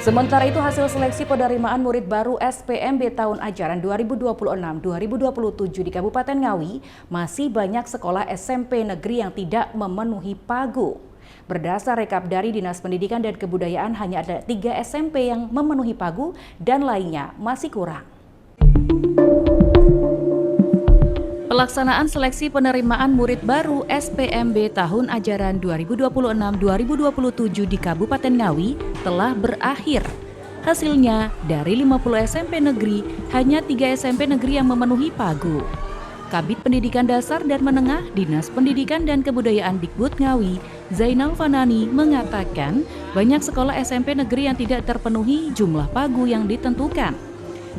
Sementara itu, hasil seleksi penerimaan murid baru SPMB tahun ajaran 2026-2027 di Kabupaten Ngawi masih banyak sekolah SMP negeri yang tidak memenuhi pagu. Berdasar rekap dari Dinas Pendidikan dan Kebudayaan, hanya ada 3 SMP yang memenuhi pagu dan lainnya masih kurang. Pelaksanaan seleksi penerimaan murid baru SPMB tahun ajaran 2026-2027 di Kabupaten Ngawi telah berakhir. Hasilnya, dari 50 SMP negeri, hanya 3 SMP negeri yang memenuhi pagu. Kabid Pendidikan Dasar dan Menengah Dinas Pendidikan dan Kebudayaan Dikbud Ngawi, Zainal Fanani, mengatakan banyak sekolah SMP negeri yang tidak terpenuhi jumlah pagu yang ditentukan.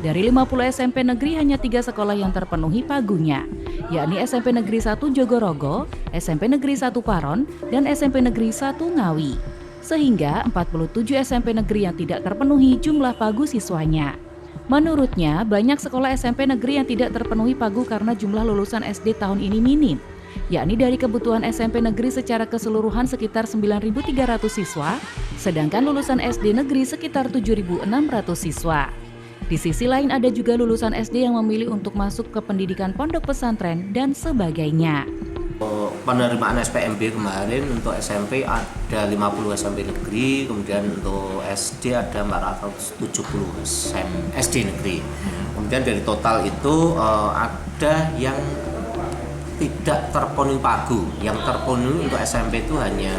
Dari 50 SMP negeri, hanya 3 sekolah yang terpenuhi pagunya, yakni SMP Negeri 1 Jogorogo, SMP Negeri 1 Paron, dan SMP Negeri 1 Ngawi. Sehingga 47 SMP negeri yang tidak terpenuhi jumlah pagu siswanya. Menurutnya, banyak sekolah SMP negeri yang tidak terpenuhi pagu karena jumlah lulusan SD tahun ini minim, yakni dari kebutuhan SMP negeri secara keseluruhan sekitar 9.300 siswa, sedangkan lulusan SD negeri sekitar 7.600 siswa. Di sisi lain, ada juga lulusan SD yang memilih untuk masuk ke pendidikan pondok pesantren dan sebagainya. Penerimaan SPMB kemarin untuk SMP ada 50 SMP negeri, kemudian untuk SD ada 470 SD negeri. Kemudian dari total itu ada yang tidak terpenuhi pagu. Yang terpenuhi untuk SMP itu hanya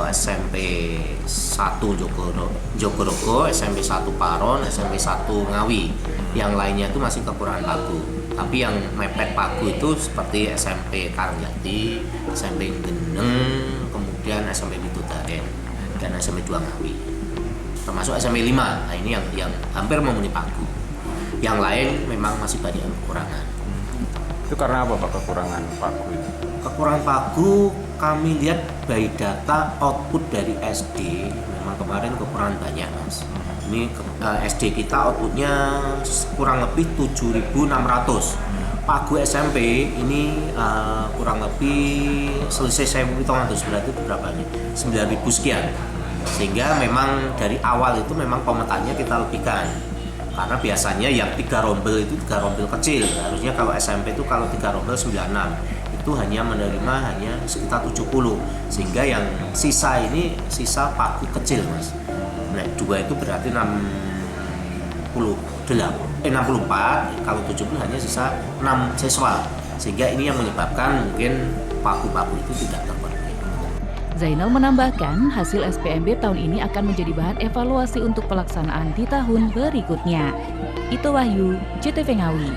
SMP 1 Jogorogo, SMP 1 Paron, SMP 1 Ngawi. Yang lainnya itu masih kekurangan pagu. Tapi yang mepet pagu itu seperti SMP Karangjati, SMP Geneng, kemudian SMP Widodaren, dan SMP 2 Ngawi. Termasuk SMP 5, nah ini yang hampir memenuhi pagu. Yang lain memang masih banyak kekurangan. Itu karena apa Pak kekurangan pagu itu? Kekurangan pagu kami lihat by data output dari SD, memang kemarin kekurangan banyak Mas. Ini SD kita outputnya kurang lebih 7.600. Pagu SMP ini kurang lebih selesai 1.500, berarti berapa nih? 9.000 sekian. Sehingga memang dari awal itu memang pemetaannya kita lebihkan. Karena biasanya yang 3 rombel itu 3 rombel kecil. Harusnya kalau SMP itu kalau 3 rombel 96. Itu hanya menerima hanya sekitar 70. Sehingga yang sisa ini sisa pagu kecil Mas. Nah, 2 itu berarti 64, kalau 70 hanya sisa 6 siswa. Sehingga ini yang menyebabkan mungkin pagu-pagu itu tidak terpenuhi. Zainal menambahkan, hasil SPMB tahun ini akan menjadi bahan evaluasi untuk pelaksanaan di tahun berikutnya. Ito Wahyu, JTV Ngawi.